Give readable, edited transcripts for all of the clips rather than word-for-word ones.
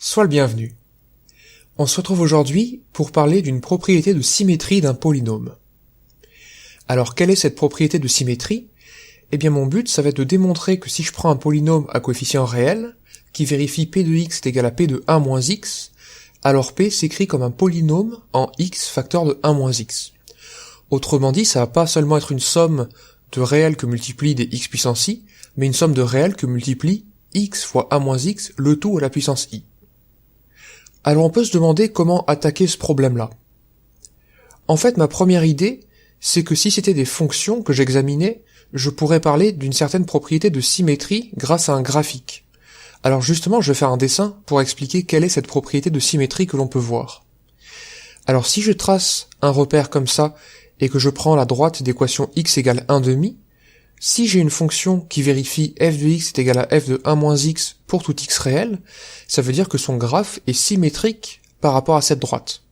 Sois le bienvenu. On se retrouve aujourd'hui pour parler d'une propriété de symétrie d'un polynôme. Alors quelle est cette propriété de symétrie ? Eh bien mon but ça va être de démontrer que si je prends un polynôme à coefficient réel, qui vérifie p de x est égal à p de 1 moins x, alors p s'écrit comme un polynôme en x facteur de 1 moins x. Autrement dit, ça va pas seulement être une somme de réels que multiplie des x puissance i, mais une somme de réels que multiplie x fois 1 moins x, le tout à la puissance i. Alors on peut se demander comment attaquer ce problème-là. En fait, ma première idée, c'est que si c'était des fonctions que j'examinais, je pourrais parler d'une certaine propriété de symétrie grâce à un graphique. Alors justement, je vais faire un dessin pour expliquer quelle est cette propriété de symétrie que l'on peut voir. Alors si je trace un repère comme ça, et que je prends la droite d'équation x égale 1/2, si j'ai une fonction qui vérifie f de x est égal à f de 1 moins x pour tout x réel, ça veut dire que son graphe est symétrique par rapport à cette droite.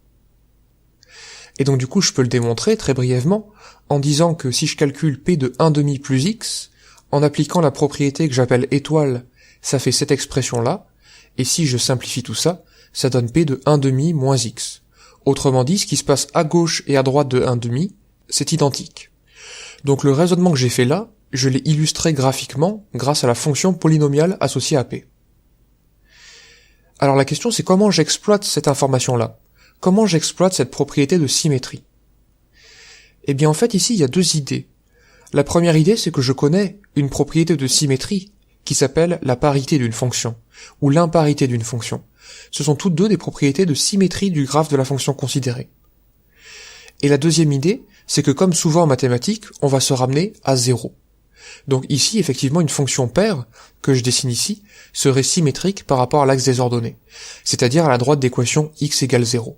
Et donc du coup je peux le démontrer très brièvement en disant que si je calcule p de 1/2 plus x, en appliquant la propriété que j'appelle étoile, ça fait cette expression-là, et si je simplifie tout ça, ça donne p de 1/2 moins x. Autrement dit, ce qui se passe à gauche et à droite de 1/2, c'est identique. Donc le raisonnement que j'ai fait là, je l'ai illustré graphiquement grâce à la fonction polynomiale associée à p. Alors la question c'est comment j'exploite cette information-là ? Comment j'exploite cette propriété de symétrie ? Eh bien en fait ici il y a deux idées. La première idée c'est que je connais une propriété de symétrie qui s'appelle la parité d'une fonction, ou l'imparité d'une fonction. Ce sont toutes deux des propriétés de symétrie du graphe de la fonction considérée. Et la deuxième idée, c'est que comme souvent en mathématiques, on va se ramener à 0. Donc ici, effectivement, une fonction paire, que je dessine ici, serait symétrique par rapport à l'axe des ordonnées, c'est-à-dire à la droite d'équation x égale 0.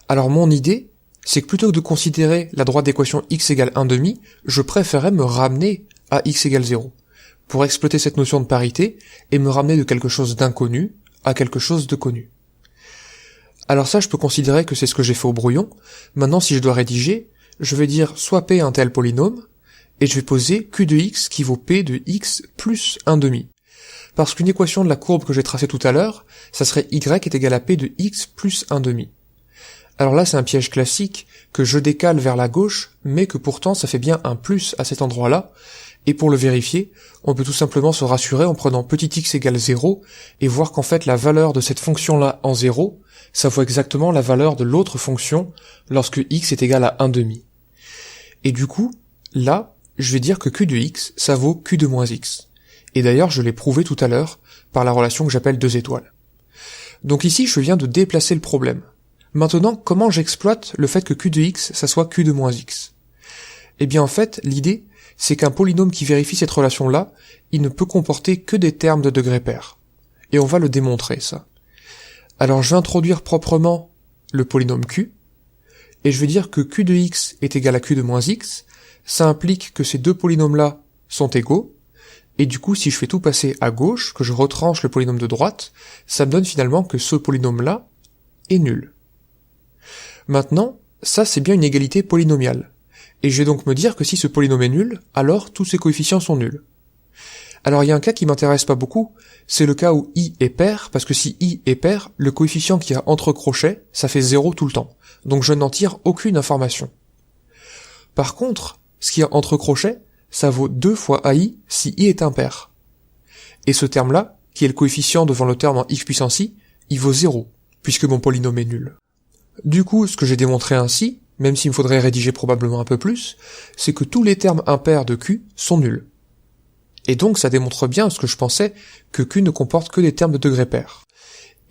Alors mon idée, c'est que plutôt que de considérer la droite d'équation x égale 1/2, je préférais me ramener à x égale 0, pour exploiter cette notion de parité et me ramener de quelque chose d'inconnu à quelque chose de connu. Alors ça, je peux considérer que c'est ce que j'ai fait au brouillon. Maintenant, si je dois rédiger, je vais dire soit p un tel polynôme, et je vais poser q de x qui vaut p de x plus 1/2. Parce qu'une équation de la courbe que j'ai tracée tout à l'heure, ça serait y est égal à p de x plus 1/2. Alors là, c'est un piège classique que je décale vers la gauche, mais que pourtant ça fait bien un plus à cet endroit-là, et pour le vérifier, on peut tout simplement se rassurer en prenant petit x égale 0, et voir qu'en fait la valeur de cette fonction-là en 0, ça vaut exactement la valeur de l'autre fonction lorsque x est égal à 1/2. Et du coup, là, je vais dire que q de x, ça vaut q de moins x. Et d'ailleurs, je l'ai prouvé tout à l'heure par la relation que j'appelle 2 étoiles. Donc ici, je viens de déplacer le problème. Maintenant, comment j'exploite le fait que q de x, ça soit q de moins x ? Eh bien en fait, l'idée, c'est qu'un polynôme qui vérifie cette relation-là, il ne peut comporter que des termes de degré pair. Et on va le démontrer, ça. Alors je vais introduire proprement le polynôme q, et je vais dire que q de x est égal à q de moins x, ça implique que ces deux polynômes-là sont égaux, et du coup si je fais tout passer à gauche, que je retranche le polynôme de droite, ça me donne finalement que ce polynôme-là est nul. Maintenant, ça c'est bien une égalité polynomiale. Et je vais donc me dire que si ce polynôme est nul, alors tous ses coefficients sont nuls. Alors il y a un cas qui m'intéresse pas beaucoup, c'est le cas où i est pair, parce que si i est pair, le coefficient qu'il y a entre crochets, ça fait 0 tout le temps. Donc je n'en tire aucune information. Par contre, ce qu'il y a entre crochets, ça vaut 2 fois ai si i est impair. Et ce terme-là, qui est le coefficient devant le terme en x puissance i, il vaut 0, puisque mon polynôme est nul. Du coup, ce que j'ai démontré ainsi, même s'il me faudrait rédiger probablement un peu plus, c'est que tous les termes impairs de q sont nuls. Et donc ça démontre bien ce que je pensais, que q ne comporte que des termes de degré pair.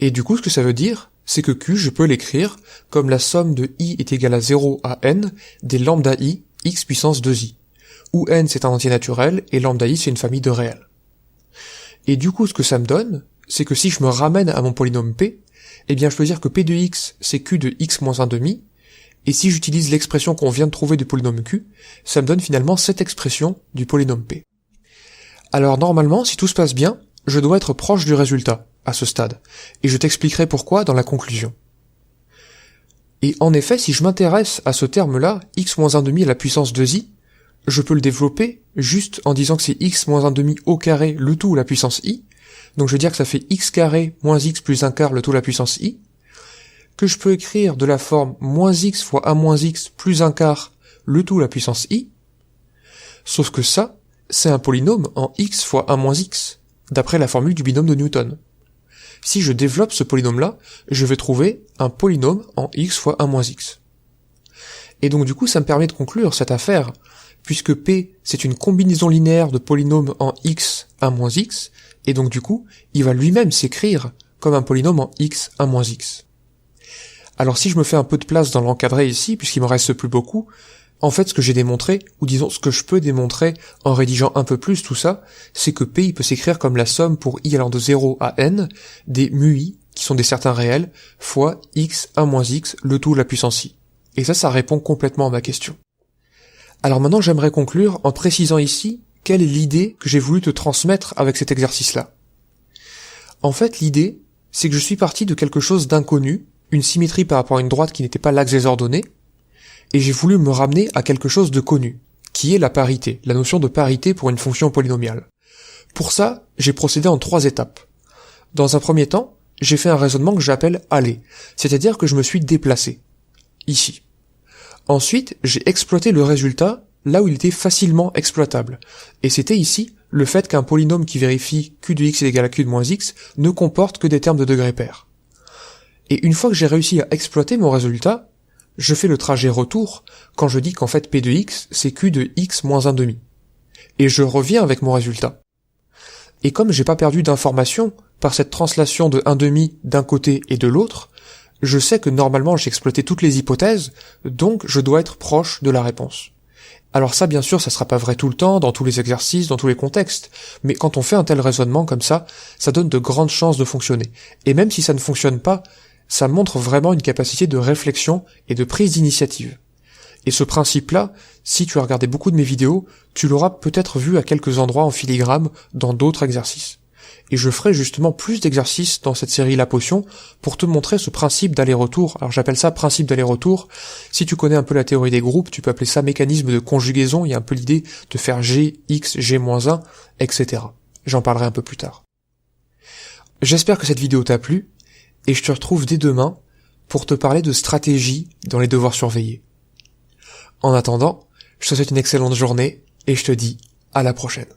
Et du coup, ce que ça veut dire, c'est que q, je peux l'écrire comme la somme de i est égale à 0 à n des lambda i x puissance 2i, où n c'est un entier naturel et lambda i c'est une famille de réels. Et du coup, ce que ça me donne, c'est que si je me ramène à mon polynôme p, eh bien je peux dire que p de x c'est q de x moins 1/2, et si j'utilise l'expression qu'on vient de trouver du polynôme q, ça me donne finalement cette expression du polynôme p. Alors normalement, si tout se passe bien, je dois être proche du résultat, à ce stade, et je t'expliquerai pourquoi dans la conclusion. Et en effet, si je m'intéresse à ce terme-là, x moins 1/2 à la puissance 2i, je peux le développer juste en disant que c'est x moins 1/2 au carré le tout à la puissance i, donc je vais dire que ça fait x carré moins x plus 1 quart le tout à la puissance i, que je peux écrire de la forme moins x fois a moins x plus 1 quart le tout à la puissance i, sauf que ça, c'est un polynôme en x fois a moins x, d'après la formule du binôme de Newton. Si je développe ce polynôme-là, je vais trouver un polynôme en x fois a moins x. Et donc du coup, ça me permet de conclure cette affaire, puisque P, c'est une combinaison linéaire de polynômes en x a moins x, et donc du coup, il va lui-même s'écrire comme un polynôme en x a moins x. Alors si je me fais un peu de place dans l'encadré ici, puisqu'il me reste plus beaucoup, en fait ce que j'ai démontré, ou disons ce que je peux démontrer en rédigeant un peu plus tout ça, c'est que P il peut s'écrire comme la somme pour i allant de 0 à n, des mu i, qui sont des certains réels, fois x a moins x, le tout à la puissance i. Et ça répond complètement à ma question. Alors maintenant j'aimerais conclure en précisant ici quelle est l'idée que j'ai voulu te transmettre avec cet exercice-là. En fait l'idée, c'est que je suis parti de quelque chose d'inconnu, une symétrie par rapport à une droite qui n'était pas l'axe des ordonnées, et j'ai voulu me ramener à quelque chose de connu, qui est la parité, la notion de parité pour une fonction polynomiale. Pour ça, j'ai procédé en 3 étapes. Dans un premier temps, j'ai fait un raisonnement que j'appelle aller, c'est-à-dire que je me suis déplacé, ici. Ensuite, j'ai exploité le résultat là où il était facilement exploitable, et c'était ici le fait qu'un polynôme qui vérifie q de x est égal à q de moins x ne comporte que des termes de degré pair. Et une fois que j'ai réussi à exploiter mon résultat, je fais le trajet retour quand je dis qu'en fait p de x c'est q de x moins 1 demi. Et je reviens avec mon résultat. Et comme j'ai pas perdu d'informations par cette translation de 1 demi d'un côté et de l'autre, je sais que normalement j'ai exploité toutes les hypothèses, donc je dois être proche de la réponse. Alors ça bien sûr ça sera pas vrai tout le temps, dans tous les exercices, dans tous les contextes, mais quand on fait un tel raisonnement comme ça donne de grandes chances de fonctionner. Et même si ça ne fonctionne pas, ça montre vraiment une capacité de réflexion et de prise d'initiative. Et ce principe-là, si tu as regardé beaucoup de mes vidéos, tu l'auras peut-être vu à quelques endroits en filigrane dans d'autres exercices. Et je ferai justement plus d'exercices dans cette série La Potion pour te montrer ce principe d'aller-retour. Alors j'appelle ça principe d'aller-retour. Si tu connais un peu la théorie des groupes, tu peux appeler ça mécanisme de conjugaison. Il y a un peu l'idée de faire G, X, G-1, etc. J'en parlerai un peu plus tard. J'espère que cette vidéo t'a plu. Et je te retrouve dès demain pour te parler de stratégie dans les devoirs surveillés. En attendant, je te souhaite une excellente journée et je te dis à la prochaine.